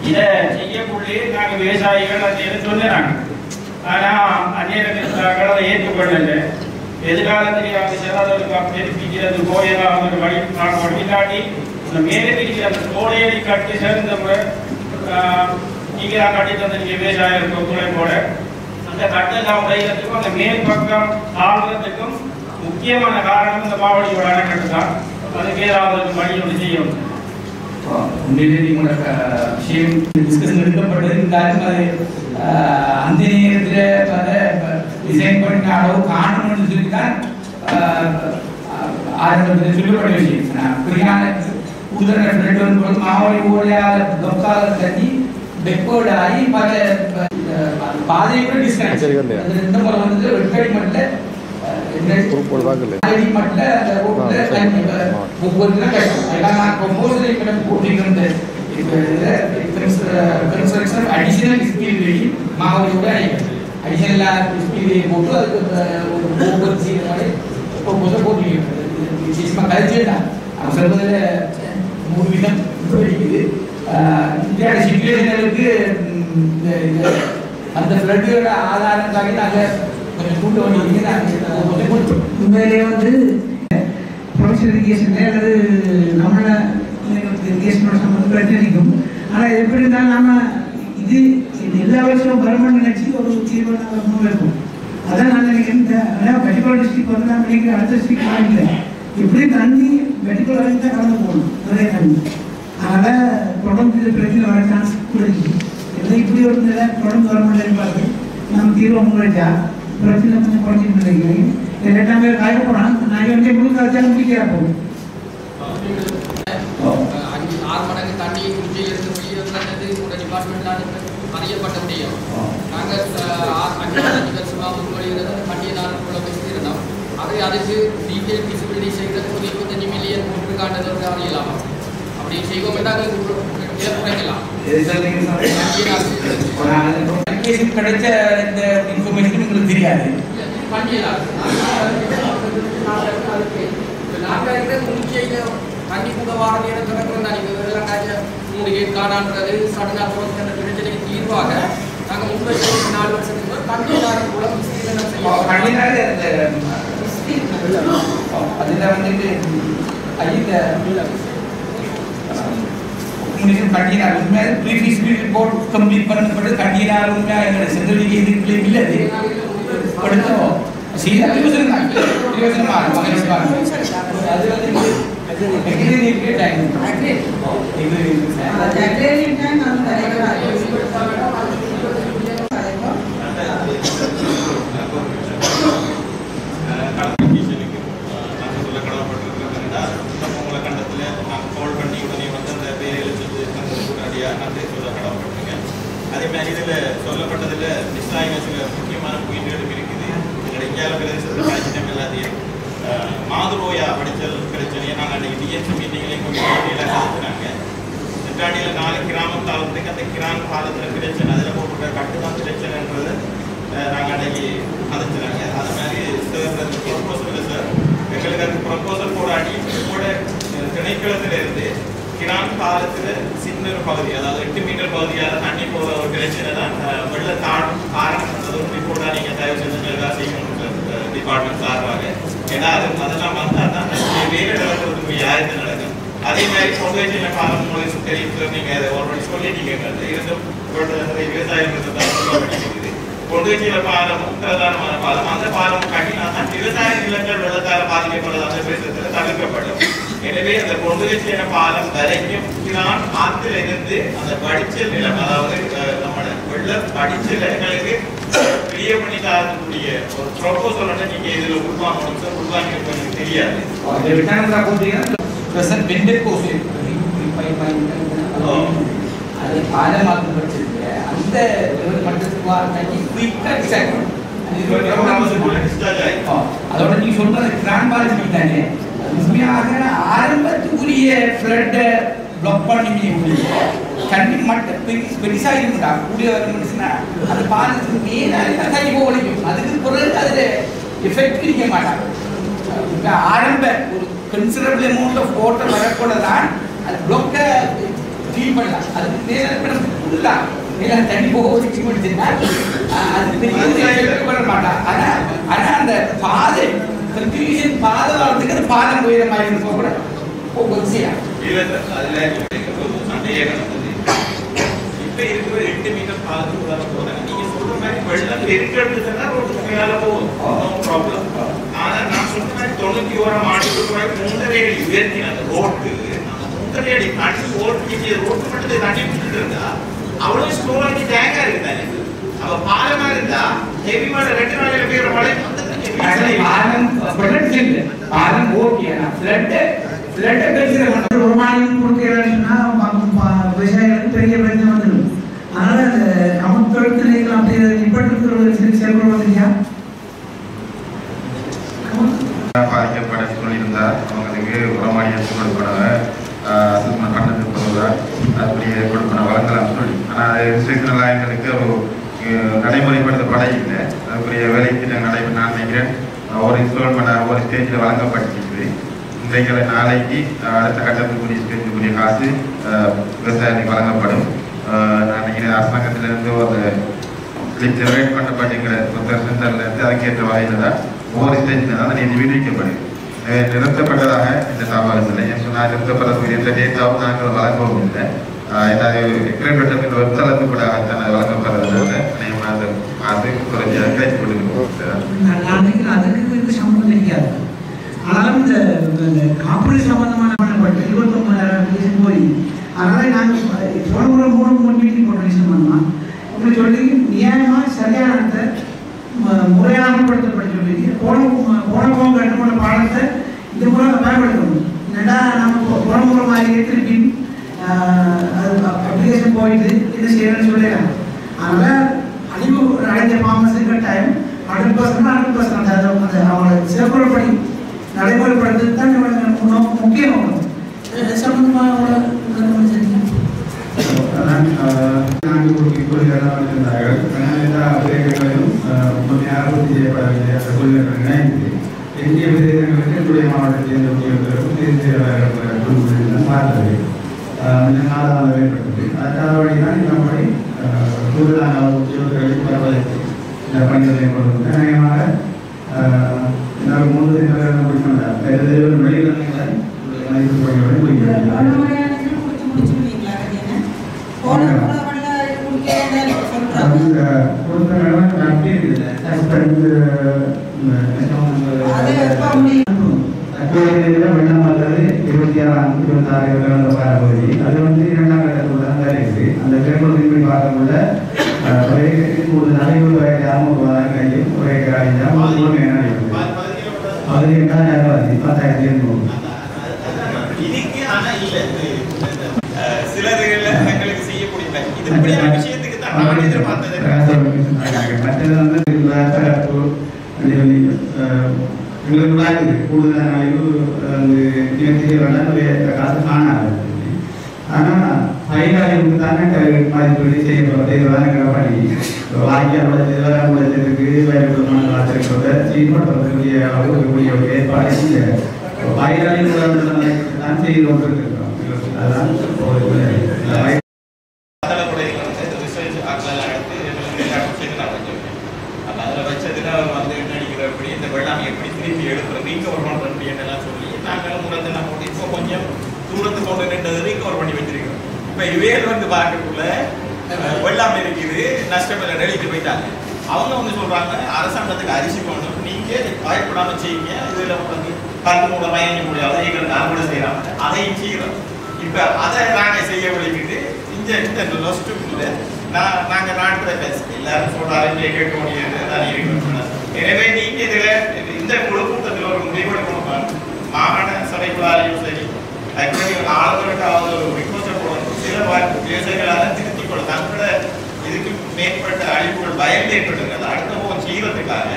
இதை செய்யக்குள்ளே நாங்கள் விவசாயிகள் அது சொன்னாங்க. ஆனால் அந்நேரத்தில் அதை ஏற்றுக்கொள்ளல. எதிர்காலத்திலே அவங்க செல்லாதவர்களுக்கு தெரிவிக்கிறது கோயிலாக ஒரு வழி நாங்கள் வழிகாட்டி இந்த மேலே இருக்கிற அந்த கோடையை கட்டி சேர்ந்த முறை நீங்கள் தான் கட்டி தந்தீங்க விவசாயிகளுக்கு ஒத்துழை போட அந்த கட்டெல்லாம் உடைகிறதுக்கும் அந்த மேல் பக்கம் ஆளுறதுக்கும் முக்கியமான காரணம் இந்த மாவடியோட அணைக்கட்டு தான். அதுக்கு ஏதாவது வழி ஒன்று செய்யணும். விஷயம் டிஸ்கஷன் எடுக்கப்பட்டது. இருந்தாலும் அது அந்த நேரத்தில் அதை டிசைன் பண்ண அளவு காணணும்னு சொல்லி தான் ஆரம்பத்தில் சொல்லப்பட்ட விஷயம். புரியான கூடுதல் ரெண்டு வந்து மாவடி ஓடையால் தொக்கால தண்ணி பெக்கோடு ஆகி பல பாதையை கூட டிஸ்கனெக்ட் இந்த முறை வந்து வெட்டடி மட்டும் அந்த ஃப்ளட்டோட ஆதாரத்துக்காக நாங்கள் கொஞ்சம் கூட்ட வேண்டியது. உண்மையிலே வந்து ப்ரொஃபஷனல் இரிகேஷன் அல்லது நம்மள இரிகேஷனோட சம்பந்தம் பிரச்சனைக்கும். ஆனால் எப்படி இருந்தாலும் நம்ம இது எல்லா வருஷமும் வருமானம் நினைச்சு ஒரு தீர்வை நாங்கள் முன்வைப்போம். அதான் நான் நினைக்கிறேன். அதாவது மெடிக்கல் டிஸ்ட்ரிக்ட் வந்து நான் நினைக்கிறேன் அடுத்த டிஸ்ட்ரிக்ட் வாங்கில இப்படி தண்ணி மெடிக்கல் வரைக்கும் தான் கலந்து போகணும் ஒரே தண்ணி. அதனால் தொடர்ந்து இது பிரச்சனை வர சான்ஸ் கூட இருக்குது. எல்லாம் இப்படி ஒரு நிலை தொடர்ந்து வர முடியலன்னு பார்த்து நம்ம தீர்வை முன்வைச்சா பிரச்சனை கொஞ்சம் குறைஞ்சிட்டு நினைக்கிறேன். எல்லாம் பேர் காய போகிறான். நான் வந்து முழுக்க வச்சாலும் முடிக்கிறா போகும். 6 மடங்கு தண்ணி குடியிலிருந்து வெளியே வந்தது கூட டிபார்ட்மெண்ட்லாம் அறியப்பட்ட முடியும். நாங்கள் 5 வருஷமாக உள்வழிகிறது பண்டிகை நாளுக்குள்ள பேசியிருந்தோம். அதுக்கு டீட்டெயில் விசிபிலிட்டி செய்கிறது ஒரு 25 மில்லியன் போட்டு காட்டுறது அறியலாமா? அப்படி செய்வோம் ஏற்படுத்தலாம். கிடைச்ச இந்த இன்ஃபர்மேஷன் உங்களுக்கு தெரியாது. தண்ணி கூட வார நேரம் தொடக்கம் தான் 3 கேட் காணான்றது சடனாக போகிற பிரச்சனைக்கு தீர்வாக நாங்கள் 4 வருஷத்துக்கு பண்டிகை கூட அதில் வந்துட்டு கண்டினார் உண்மையாக ப்ரீஃபீஸிபிலிட்டி ரிப்போர்ட் கம்ப்ளீட் பண்ணப்பட்டு கண்டினார் உண்மையாக எங்களுடைய செந்தில் இதுக்குள்ளே இல்லது படுத்தோம் செய்தால் பிரயோஜனமாக அது வந்து அதே மாதிரி இதில் சொல்லப்பட்டதில் மிஸ் ஆகின சில முக்கியமான புயின்களும் இருக்குது. எங்களுடைய இந்தியாவில் பிரதேசத்தில் பிரச்சனை எல்லாத்தையும் மாதுரோயா படித்தல் பிரச்சனையை நாங்கள் அன்றைக்கி டிஎஸ்சி மீட்டிங்லேயும் கொஞ்சம் நடத்தினாங்க. சிற்றாடியில் 4 கிராமம் காலத்துக்கு அந்த கிராம காலத்தில் பிரச்சனை அதில் போட்டுக்கிற கட்டுதான் பிரச்சனைன்றது நாங்கள் அன்றைக்கி கதைச்சினாங்க. அது மாதிரி சார் ப்ரொப்போசல் சார் எங்களுக்கு அந்த ப்ரொப்போசல் போராடி கூட திணைக்களத்திலிருந்து கிராம காலத்தில் சின்ன ஒரு பகுதி அதாவது 8 மீட்டர் பகுதியால் தண்ணி போகிற ஒரு பிரச்சனை தான் வெள்ள தாழும் காரணம் ஒரு ரிப்போர்ட்டாக நீங்கள் தயவு செஞ்சு எல்லாம் செய்யணும் டிபார்ட்மெண்ட் சார்பாக. ஏன்னா அதெல்லாம் வந்தால் தான் வேறு நடக்கிறதுக்கு யாருக்கு நடக்கும். அதே மாதிரி பொதுவாக காலம் உங்களுக்கு தெரியும் நீங்கள் அதை ஆல்ரெடி சொல்லிட்டீங்க. இருந்தும் விவசாயம் இருக்குது. கொண்டுச்சியில பாலமும் பிரதானமான பாலம் அந்த பாலம் கட்டினால்தான் விவசாய நிலங்கள் வெள்ளத்தால் பாதிக்கப்படுறது அந்த பிரதேசத்தில் தடுக்கப்படும். எனவே அந்த கொண்டுச்சியின பாலம் வரைக்கும் தான் ஆற்றில் இருந்து அந்த படிச்சல் நிலம் அதாவது நம்மளோட வெள்ள படிச்சல் எங்களுக்கு கிளியர் பண்ணி தரக்கூடிய ஒரு ப்ரொபோசல் நீங்க இதுல உருவாக்கணும் சார். உருவாக்கி எனக்கு தெரியாது. அது பாலமாக்கும் பட்சத்தில் அந்த மட்டத்துக்கு குயிக்காக டிசைட் பண்ணும். அதோட நீ சொல்றது கிராண்ட் பாலிசி தானே உண்மையாக ஆரம்பத்துக்குரிய ஃப்ளட்டை பிளாக் பண்ணி கண்டி மட்டும் பெருசாக இருக்குண்டா கூடிய வரணும்னா அந்த பாலத்துக்கு மேலே தண்ணி போகணும். அதுக்கு பிறகு அதில் எஃபெக்ட் இருக்க மாட்டாங்க. ஆரம்ப ஒரு கன்சிடரபிள் அமௌண்ட் ஆஃப் வாட்டர் வரக்கூட தான் அது பிளாக்கை க்ளீன் பண்ணலாம். அதுக்கு மேலே ஃபுல்லாக மேலே தண்ணி போக வச்சு முடிச்சுன்னா அது பெரிய பண்ண மாட்டான். ஆனால் அந்த பாதை கன்ஃபியூஷன் பாதை வரதுக்கு அந்த பாலம் போயிட மாதிரி இருக்க கூட போகுது செய்யலாம். இப்ப இருக்கிற 8 மீட்டர் பாலத்துக்குள்ள போறாங்க. நீங்க சொல்ற மாதிரி வெள்ளம் பெருக்கெடுத்துன்னா ரோட்டுக்கு மேல போகும், நோ ப்ராப்ளம். ஆனா நான் சொன்ன மாதிரி 91ஆம் ஆண்டுக்கு முன்னரே உயர்த்தின அந்த ரோட்டு முன்னரே அடி ஓட்டு ரோட்டு மட்டும் தண்ணி பிடிச்சிட்டு இருந்தா அவ்வளவு ஸ்டோரேஜ் டேங்கா இருக்குதானே. அவ பாலமா இருந்தா ஹெவி மழை 2 நாளையில பெய்யுற மழை பாலம் ஓகே ஒரு மாநிலம் கொடுக்கிறேன்னா விவசாயிகளுக்கு பெரிய பிரச்சனை வந்துடும். அதனால அந்த நமக்கு தொழிற்துறைகள் அப்படி இப்படி செயல்படுவது இல்லையா பாதிக்கப்பட சொல்லியிருந்தார். அவங்களுக்கு உரமாடி எடுத்து கொடுக்கணும், அசஸ்மெண்ட் பண்ணதுக்கு போதுதான் அப்படியே கொடுக்கணும் வழங்கலாம் சொல்லி. ஆனால் அது ரிஸ்ட்ரிக்ஷனெல்லாம் எங்களுக்கு நடைமுறைப்படுத்தப்பட இல்லை. அதுக்குரிய வேலைக்கு நான் நினைக்கிறேன் ஒரு இன்ஸ்டால்மெண்ட் ஒரு ஸ்டேஜில் வழங்கப்பட்டிருக்குது. இன்றைக்கு நாளைக்கு அடுத்த கட்டத்துக்குரிய ஸ்டேஜுக்குரிய காசு விவசாயத்துக்கு வழங்கப்படும். நான் நினைக்கிறேன் அரசாங்கத்திலிருந்து ஒரு ஜெனரேட் பண்ணப்பட்டிருக்கிற சென்டர்லேருந்து அதுக்கேற்ற வகையில் தான் ஒவ்வொரு ஸ்டேஜில் தான் நீதி விடுவிக்கப்படும். நிறுத்தப்பட்டதாக இந்த தகவல் இல்லை. ஏன் சொன்னால் நிறுத்தப்படக்கூடிய எந்த டேட்டாவும் நாங்கள் வழங்கவும் இல்லை. ஏதாவது எக்ரேட் வெப்தளத்து கூட வழங்கப்படுறதுனால அது குறைஞ்சாக கிடைத்து கொடுக்கணும். அதுக்கு சம்பந்தம் தெரியாது. ஆனாலும் இந்த காப்பீடு சம்பந்தமான 29,000 போய் அதனால நாங்கள் போன முறை 3 மீட்டிங் போட்டு சம்பந்தமா உங்களுக்கு சொல்லி நியாயமாக சரியான முறையாகப்படுத்தப்பட்டு சொல்லி போன கட்டுமான பாடத்தை இந்த முறை பயன்படுத்தணும். என்னடா நம்ம போன முறை மாதிரியே திருப்பி அப்ளிகேஷன் போயிட்டு என்ன செய்யணும்னு சொல்லிடலாம். அதனால் அழிவு அடைஞ்ச ஃபார்மஸு கட்டாயம் 100% அந்த அவங்களோட சிறப்புறப்படி நடைமுறைப்படுத்துறது தான் முக்கிய நோக்கம். சம்பந்தமாக இருந்தார்கள். எல்லா விதயங்களும் முன்னையாக பூர்த்தி செய்யப்படவில்லை. அந்த கொள்கைகள் இணைந்து இந்திய விதயங்களுக்கு என்னுடைய மாவட்டத்தில் இருந்தவர்களுக்கும் தேசிய குழுக்களில் பார்த்தது நாளாக ஏற்பட்டது. அதன்படி தான் இந்த முறை கூடுதலான உத்தியோகர்களை வரவழைத்து இந்த பணிகளை கொண்டு அநேகமாக 3 தினங்கள் முடிக்கொண்டார். வெளியிடங்களை அனைத்து பணிகளுடன் முடிக்கிறார்கள். வெள்ளம் அல்லது 26 பாரபகுதி அது 2ஆம் கட்டத்தில் தான் இருக்குது. அந்த கிழக்கு பார்க்கக்குள்ள ஒரே கூடுதலாக 20,000 கையும் ஒரே கிராயம் 18,000 கூடுதலான காசு காணாது. ஆனால் பயிராளிக்கு தானே மதிப்பீடு செய்யப்படுறது பணி வாங்கியாளர்களுக்கு வேறுபடுமான காத்திருக்கிறத சீர்படுத்தக்கூடிய அளவுக்குரிய ஒரு ஏற்பாடு இல்லை. பயிராளிகள் தான் செய்து கொண்டிருக்கிறோம். அதுதான் தூரத்து கொண்டு நின்றது ரிகவர் பண்ணி வச்சிருக்கோம். இப்ப இவையில் பார்க்கக்குள்ள வெள்ளாமை இருக்குது, நஷ்டம் இல்லை, எழுதிட்டு போயிட்டாங்க. அவங்க வந்து சொல்றாங்க அரசாங்கத்துக்கு அரிசி வேணும், நீங்க பயப்படாம செய்யுங்க, இதுல வந்து 10 மூலம் 15 முடியாது எங்களுக்கு அறுவடை செய்யறாங்க, அதையும் செய்யறோம். இப்ப அதை நாங்க செய்ய விளைவிட்டு இந்த லொஸ்ட்டுக்குள்ள நாங்க நாட்டுல எல்லாரும் சொல்றாரு கேட்க முடியாது தான் இருக்கு. எனவே நீங்க இதுல இந்த குழு கூட்டத்தில் ஒரு முடிவெடுக்கணும். மாகாண சபைக்குள்ளாரையும் சரி ஆளுநருக்காவது ஒரு ரிக்வஸ்ட் போடணும். சில விவசாயிகளால் திருத்திக் கொள்ள தங்களோட இதுக்கு மேற்பட்ட அழிவுகள் பயம் ஏற்பட்டுருக்காது. அடுத்த போக செய்வதற்காக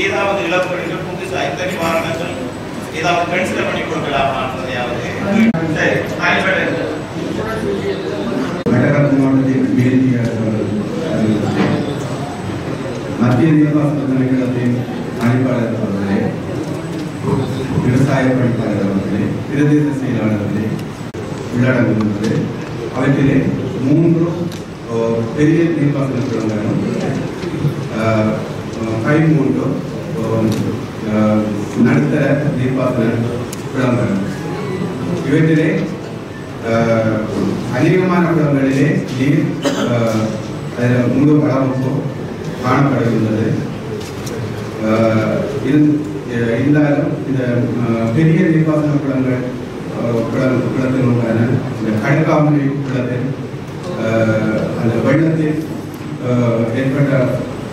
ஏதாவது இழப்புகள் புதுசா இந்த நிவாரணங்கள் ஏதாவது கன்சிடர் பண்ணி கொடுக்கலாமான்றதையாவது மத்திய நீர்ப்பாசன திணைக்களத்தின் பணிப்பாளர் அவர்களே, விவசாய பணிப்பாளர் அவர்களே, பிரதேச செயலாளர்களே உள்ளடங்குகின்றது. அவற்றிலே 3 பெரிய நீர்ப்பாசன குளங்களும் 13 நடுத்தர நீர்ப்பாசன குளங்களும். இவற்றிலே அநேகமான குளங்களிலே நீர் முழு வளர்ப்பு காணப்படுகின்றது. இருந்தாலும் இந்த பெரிய நீர்ப்பாசன குளத்தில் உண்டான இந்த கடுக்காமலை குளத்தில் அந்த வெள்ளத்தில் ஏற்பட்ட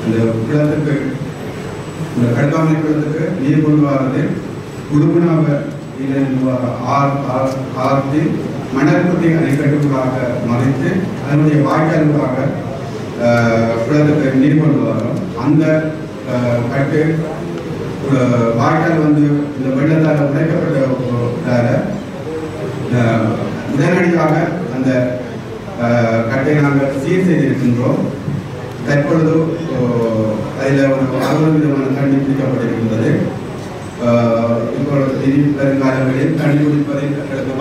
அந்த குளத்துக்கு இந்த கடுக்காமலை குளத்துக்கு நீர் கொண்டு வரது குடுகுணாக ஆற்றில் மணற்குட்டை அணைக்கட்டுகளாக மறைத்து அதனுடைய வாய்க்கால்களாக குளத்துக்கு நீர் கொண்டு வரும். அந்த கட்டு வாய்க்கால் வந்து இந்த வெள்ளத்தால் உடைக்கப்பட்டதால உடனடியாக அந்த கட்டை நாங்கள் சீர் செய்திருக்கின்றோம். தற்பொழுது அதில் ஒரு 60 விதமான தண்ணி பிடிக்கப்பட்டிருக்கின்றது. இப்பொழுது இனி வருங்காலங்களில் தண்ணி குடிப்பதை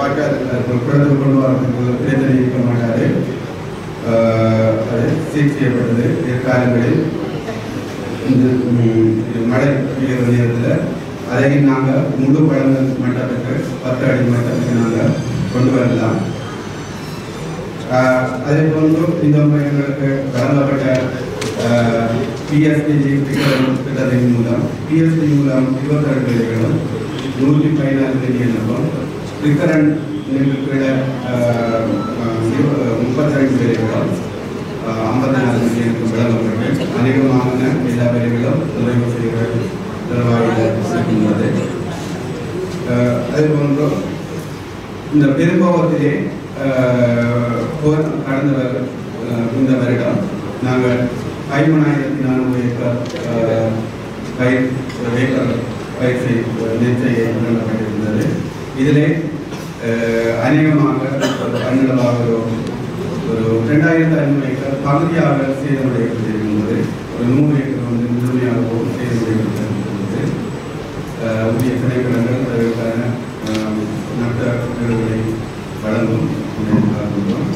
வாய்க்கால் குளத்துக்கு கொண்டு வரதுக்கு பிரச்சனை இருக்க மாட்டாது. அது சீர் செய்யப்பட்டது. எதிர்காலங்களில் இந்த மழை பெய்கிற நேரத்தில் அதையும் நாங்கள் முழு வளங்கள் மட்டத்துக்கு 10 அடி மட்டத்துக்கு நாங்கள் கொண்டு வரலாம். அதே போன்று இந்த எங்களுக்கு வழங்கப்பட்ட பிஎஸ்டிஜி திட்டத்தின் மூலம் பிஎஸ்டி மூலம் 22 வேலைகளும் 114 மில்லியனுக்கும் ரிகரண்ட் கீழே 32 வேலைகளும் 54 மில்லியனுக்கும் வழங்கப்பட்டு அதிகமான எல்லா வேலைகளும் நிறைவு செய்கிற நிர்வாகிகள் இருக்கின்றது. அதே போன்று இந்த பெரும்பாவத்திலே கடந்த இந்த வருடம் நாங்கள் 53,400 ஏக்கர் பயிர் நெற்செய்ய வழங்கப்பட்டிருந்தது. இதிலே அநேகமாக அந்நிலமாக ஒரு 2,500 ஏக்கர் பகுதியாக சேதமடையப்பட்டிருக்கின்றது. ஒரு 100 ஏக்கர் வந்து முழுமையாக சேதமடையப்பட்டிருக்கின்றது. உரிய திணைக்களங்கள் அதற்கான நட்ட வீடுகளை வழங்கும் பார்க்கின்றோம்.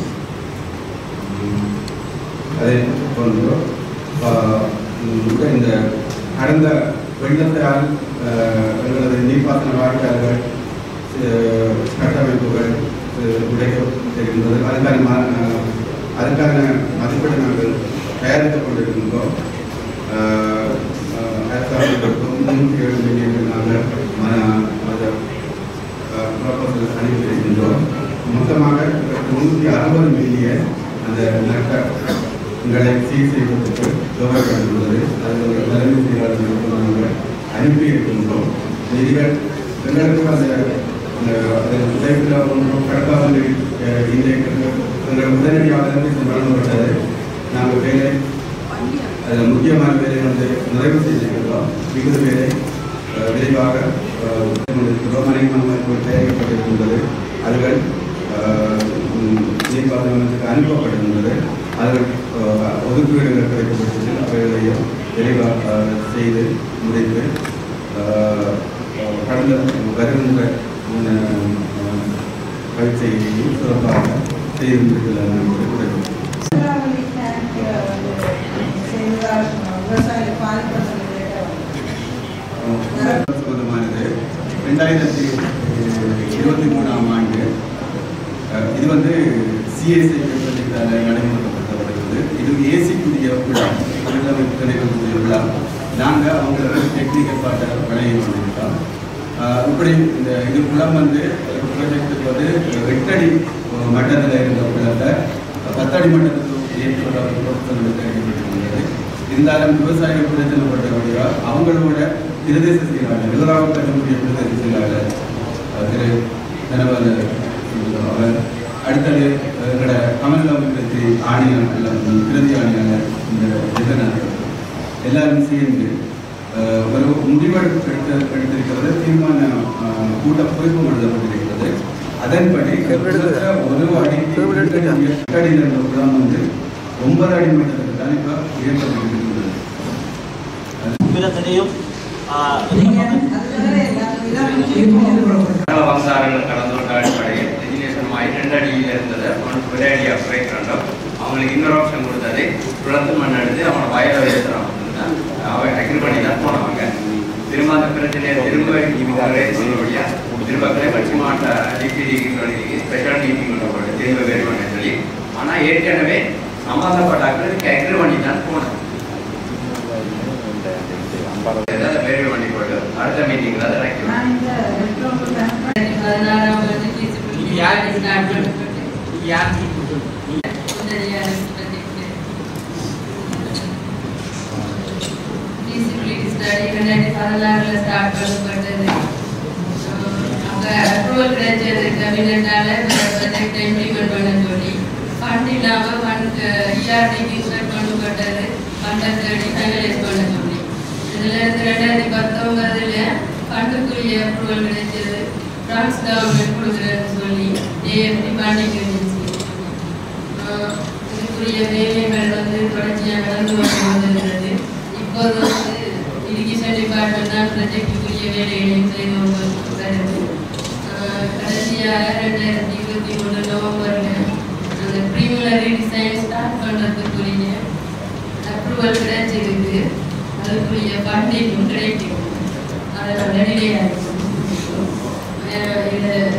அதே போன்று இந்த கடந்த வெள்ளத்தால் எங்களது நீர்ப்பாசன வாய்க்கால்கள் கட்டமைப்புகள் உடைக்கப்பட்டிருக்கின்றது. அதுக்கான மதிப்பீடு நாங்கள் தயாரித்துக் கொண்டிருக்கின்றோம். அரசாங்கத்திற்கும் 307 மில்லியன் நாங்கள் ப்ரொபோசல் அனுப்பியிருக்கின்றோம். மொத்தமாக 360 மில்லியன் அந்த நட்டங்களை சீர் செய்வதற்கு துவக்கப்பட்டுள்ளது. அது தலைமை செயலாளர்களுக்கு நாங்கள் அனுப்பியிருக்கின்றோம். நிதிகள் எங்களுக்கு அந்த உழைப்பில் ஒன்றும் கடக்காமல் இன்றைக்கு எங்கள் உடனடியாக வழங்கப்பட்டது. நாங்கள் வேலை அதில் முக்கியமான வேலை வந்து நிறைவு செய்திருக்கிறோம். மிகுந்த வேலை விரைவாக அநேகமாக தயாரிக்கப்பட்டிருக்கின்றது. அதுகள் நீர்ப்பாசனத்துக்கு அனுப்பப்பட்டிருந்தது. அதுகள் ஒதுக்கீடுகள் கிடைக்கப்பட்டது. அவைகளையும் விரைவாக செய்து முடித்து கடந்த வருகின்ற பயிற்சியையும் சிறப்பாக செய்து முடித்துள்ளன. சொந்தமானது 2023ஆம் ஆண்டு. இது வந்து சிஎஸ்ஐ நடைமுறைப்படுத்தப்படுகிறது. இது ஏசிக்குரிய குழாம். விழா நாங்கள் அவங்களுக்கு டெக்னிக்கல் பார்ட்ட விளையை பண்ணியிருக்கோம். இப்படி இந்த இது குளம் வந்து ப்ராஜெக்டுக்கு வந்து 8 அடி மட்டத்தில் இருந்த குளத்தை 10 அடி மட்டத்துக்கு ஏற்படுத்தப்பட்டிருக்கிறது. இருந்தாலும் விவசாயிகள் பிரச்சனைப்பட்டபடியா அவங்களோட பிரதேச செயலாளர் நிலராக கட்டக்கூடிய பிரதேச செயலாளர் திரு தனவல் அவர், அடுத்தது எங்களோட கமல்காமி ஆணையாளர் பிரதி ஆணையாளர் இந்த ஜெகநாதர் எல்லாரும் சேர்ந்து ஒரு முடிவெடுத்திருக்கிறது. தீர்மான கூட்ட குறிப்பும் எழுதப்பட்டிருக்கிறது. அதன்படி ஒரு அடியில் இருந்த குளம் வந்து 9 அடி மட்டத்துக்கு தான் இப்போ உயர்த்தப்பட்டிருக்கிறது. வம்சாரங்கள் கடந்த ஒரு அடிப்படையில் ரெஜினேஷன் 2 அடியில் இருந்ததை ஒரே அடியாக குறைக்கிறோம். அவங்களுக்கு இன்னொரு ஆப்ஷன் கொடுத்தது குளத்து மண் எடுத்து அவனை வயலை வைக்கிறான். அவன் அக்ரி பண்ணி தான் போனவங்க. திரும்ப அந்த பிரச்சனையை திரும்ப சொல்லுபடியா திரும்ப பட்சி மாட்ட டிபிடி ஸ்பெஷல் மீட்டிங் திரும்ப வேறு பண்ண சொல்லி, ஆனால் ஏற்கனவே சம்பந்தப்பட்டாக்களுக்கு அக்ரி பண்ணி தான் போனேன். வேறு பண்ணி போட்டு அடுத்த மீட்டிங்ல அதை ஸ்டார்ட் பண்ணப்பட்டது. அப்ரூவல் கிடைச்சது கேபினட்டால ப்ராஜெக்ட் இம்ப்ளிமெண்ட் பண்ண சொல்லி ஃபண்ட் இல்லாமல் ஃபண்ட் இஆர்டிக்கு இன்ஸ்பெக்ட் பண்ணப்பட்டது. ஃபண்டை தேடி ஃபைனலைஸ் பண்ண சொல்லி இதில் 2019 ஃபண்டுக்குரிய அப்ரூவல் கிடைச்சது. பிரான்ஸ் கவர்மெண்ட் கொடுக்குறேன்னு சொல்லி ஏஎஃப்டி ஃபண்டிங் ஏஜென்சி இதுக்குரிய வேலைகள் வந்து தொடர்ச்சியாக நடந்து வந்திருக்கிறது. இப்போது வந்து இரிகேஷன் டிபார்ட்மெண்ட் தான் ப்ராஜெக்டுக்குரிய வேலைகளையும் செய்து வருது. கடைசியாக 2023 நவம்பரில் அந்த ப்ரீமினரி டிசைன் ஸ்டார்ட் பண்ணுறதுக்குரிய அப்ரூவல் கிடைச்சிருக்கு. அதுக்குரிய ஃபண்டிங்கும் கிடைக்கும். அதில் ரெடிலே ஆகிடும். இதில்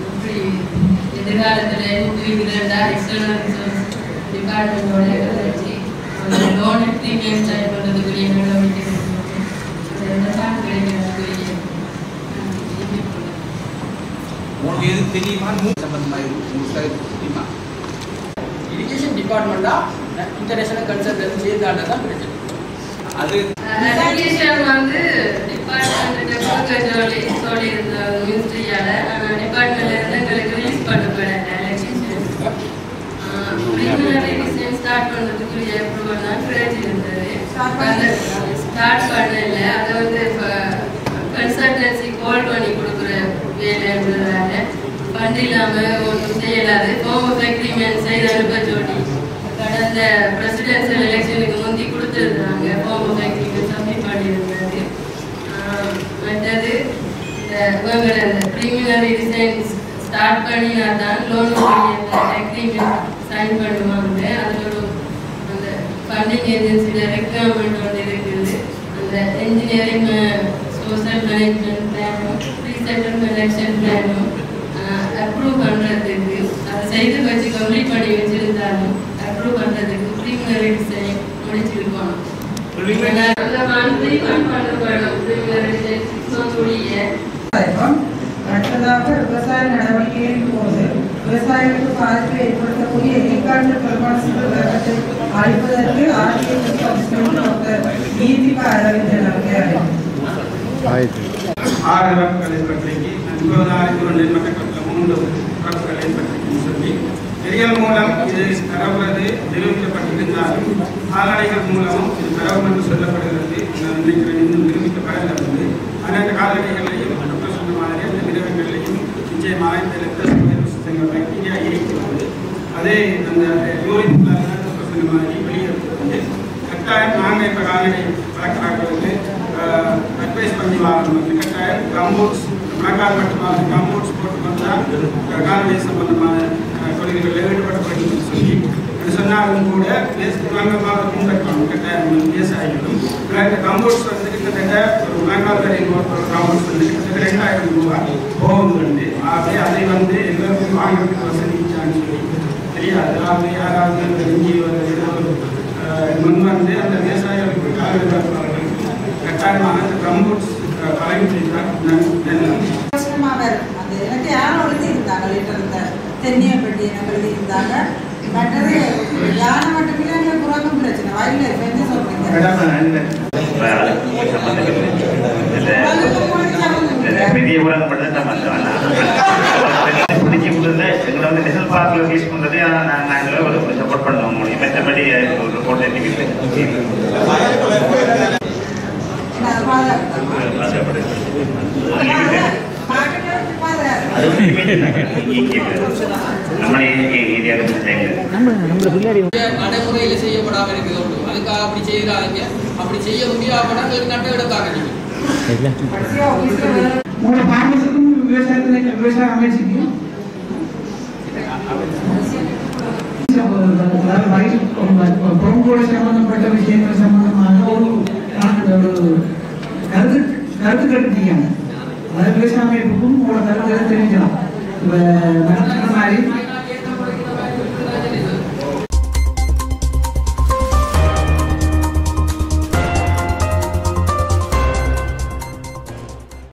இப்படி எதிர்காலத்தில் 102 எக்ஸ்டர்னல் ரிசோர்ஸ் டிபார்ட்மெண்ட்டோட வச்சு லோன் எக்ஸ்பீரியன்ஸ் சைன் பண்ணுறதுக்குரிய நடவடிக்கை இந்த ஃபண்ட் கிடைக்கிறதுக்குரிய இரிகேஷன் டிபார்ட்மெண்டா இன்டர்நேஷனல் கன்சல்டன்சி சேர்ந்தாண்ட தான் பிரச்சனை. அது அப்ளிகேஷன் வந்து டிபார்ட்மெண்ட் சொல்லி இருந்த மினிஸ்ட்ரியால டிபார்ட்மெண்ட்ல இருந்து எங்களுக்கு ரிலீஸ் பண்ணப்படல. ப்ரீமினரி டிசைன் ஸ்டார்ட் பண்ணுறதுக்குரிய அப்ரூவல் தான் கிடைச்சிருந்தது. ஸ்டார்ட் பண்ணல. அதை வந்து கன்சல்டன்சி கால் பண்ணி கொடுக்குற வேலைன்றதால ஃபண்ட் இல்லாமல் ஒன்றும் செய்யலாது. ஹோம் ஆஃப் அக்ரிமெண்ட் செய்து அனுப்ப சொல்லி கடந்த பிரசிடென்சியல் எலெக்ஷனுக்கு முந்தி கொடுத்துருந்தாங்க. ஹோம் ஆஃப் அக்ரிமெண்ட் சப்மிட் பண்ணியிருந்தாரு. மற்றது இவங்களை இந்த ப்ரீமினரி டிசைன்ஸ் ஸ்டார்ட் பண்ணினா தான் லோன் அக்ரிமெண்ட் சைன் பண்ணுவாங்க. அதில் ஒரு அந்த ஃபண்டிங் ஏஜென்சியில் ரெக்யர்மெண்ட் ஒன்று இருக்குது. அந்த என்ஜினியரிங் சோஷியல் மேனேஜ்மெண்ட் பிளானும் ப்ரீ செட்டில்மெண்ட் எலெக்ஷன் பிளானும் அப்ரூவ் பண்ணுறதுக்கு அதை செய்து வச்சு கம்ப்ளீட் பண்ணி வச்சுருந்தாலும் அப்ரூவ் பண்ணுறதுக்கு ப்ரீமினரி டிசைன் முடிச்சிருக்கோம். மந்த்லி ஃபண்ட் பண்ணப்படும் ப்ரீமினரி டிசைன் 6 months உடைய அடுத்ததாக விவசாய நடவடிக்கைகளின் போது விவசாயிகளுக்கு பாதிப்பை ஏற்படுத்தக்கூடிய ஏற்காட்டு பெருமாள் வேகத்தை அளிப்பதற்கு நீதிக்கு அரவிந்தன் ஆறு இறப்புகளை பற்றிக்கு 50,000 நெல்மட்டத்தில் 3 இறப்புகளை பற்றிக்கு சொல்லி தெரியல் மூலம் இது தரவுறது நிரூபிக்கப்பட்டிருந்தாலும் கால்நடைகள் மூலமும் இது தரவு என்று சொல்லப்படுகிறது. நான் நினைக்கிறேன் இன்னும் நிரூபிக்கப்படவில்லை. அனைத்து கால்நடைகளையும் சொன்ன மாதிரி அந்த நிறுவனங்களையும் நிச்சயமாக இந்த லெப்டல் பாக்டீரியா இருக்கிறது. அதே அந்த யூரின் சொன்ன மாதிரி வெளியேறது கட்டாயம் நாங்கள் இப்போ கால்நடை வளர்க்குறாங்களுக்கு அட்வைஸ் பண்ணி வாங்கணும். கட்டாயம் கம்பூட்ஸ் மழைக்கால் மட்டுமாக கம்பூட்ஸ் போட்டு வந்தால் கால்நடை சம்பந்தமான தொழில்களில் ஈடுபடப்படும் சொல்லி சொன்னாலும் கூட வழங்கமாக பின்பற்றணும். கட்டாயம் விவசாயிகளும் கம்பூட்ஸ் வந்து கிட்டத்தட்ட ஒரு மழைக்கால் கடையில் ஒரு கம்பூட்ஸ் வந்து கிட்டத்தட்ட 2000 ரூபாய் போகுது. ஆகவே அதை வந்து எல்லோருக்கும் வாங்கிறதுக்கு வசதிச்சான்னு சொல்லி தெரியாது. ஆகவே யாராவது இஞ்சி முன் வந்து அந்த கட்டாயமாக ரம்பூட்ஸ் கலைஞர் செய்தால் கஷ்டமாக இருக்கும். அது எனக்கு யாரும் எழுதியிருந்தாங்க லிட்டர் இந்த தென்னியப்பட்டி எனக்கு எழுதியிருந்தாங்க. மற்றது யானை மட்டும் இல்லை எங்களுக்கு புறாக்கும் பிரச்சனை வயலில் என்ன சொல்றீங்க பெரிய ஊடகம் பிடிச்சி கொடுத்து எங்களை வந்து நேஷனல் பார்க்கில் ஃபீஸ் பண்ணுறது நாங்கள் ஒரு சப்போர்ட் பண்ணுவோம் முடியும் மற்றபடி ஒரு ரிப்போர்ட் எடுத்துக்கிட்டு நடைமுறையில் செய்யப்படாமல் இருக்குது அதுக்காக அப்படி செய்கிறாங்க. அப்படி செய்ய முடியாமல் நட்ட இடத்தாங்க உங்களோட பார்மஸுக்கும் விவசாய அமைச்சுக்கும் பொங்கோட சம்பந்தப்பட்ட விஷயங்கள் சம்பந்தமாக ஒரு கருத்து கட்டுட்டீங்க. அதாவது விவசாய அமைப்புக்கும் உங்களோட கருத்து தெரிஞ்சிடும். இப்போ மாதிரி